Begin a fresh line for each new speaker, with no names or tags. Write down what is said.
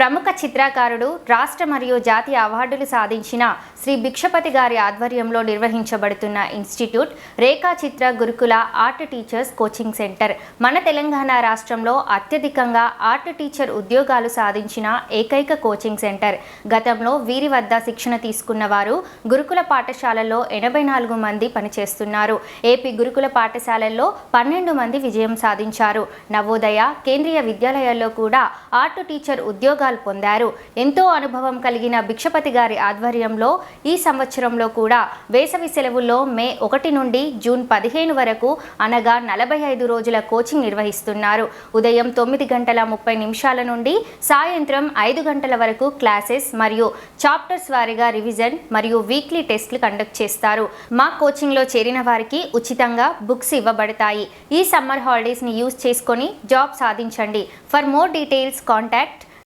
ప్రముఖ చిత్రకారుడు రాష్ట్ర మరియు జాతీయ అవార్డులు సాధించిన శ్రీ భిక్షపతి గారి ఆధ్వర్యంలో నిర్వహించబడుతున్న ఇన్స్టిట్యూట్ రేఖా చిత్ర గురుకుల ఆర్ట్ టీచర్స్ కోచింగ్ సెంటర్ మన తెలంగాణ రాష్ట్రంలో అత్యధికంగా ఆర్ట్ టీచర్ ఉద్యోగాలు సాధించిన ఏకైక కోచింగ్ సెంటర్. గతంలో వీరి వద్ద శిక్షణ తీసుకున్న వారు గురుకుల పాఠశాలల్లో 84 మంది పనిచేస్తున్నారు. ఏపీ గురుకుల పాఠశాలల్లో 12 మంది విజయం సాధించారు. నవోదయ కేంద్రీయ విద్యాలయాల్లో కూడా ఆర్ట్ టీచర్ ఉద్యోగాలు పొందారు. ఎంతో అనుభవం కలిగిన భిక్షపతి గారి ఆధ్వర్యంలో ఈ సంవత్సరంలో కూడా వేసవి సెలవుల్లో మే 1 నుండి జూన్ 15 వరకు అనగా 45 రోజుల కోచింగ్ నిర్వహిస్తున్నారు. ఉదయం 9:30 నుండి సాయంత్రం 5 గంటల వరకు క్లాసెస్ మరియు చాప్టర్స్ వారీగా రివిజన్ మరియు వీక్లీ టెస్ట్లు కండక్ట్ చేస్తారు. మా కోచింగ్లో చేరిన వారికి ఉచితంగా బుక్స్ ఇవ్వబడతాయి. ఈ సమ్మర్ హాలిడేస్ని యూజ్ చేసుకొని జాబ్ సాధించండి. For more details contact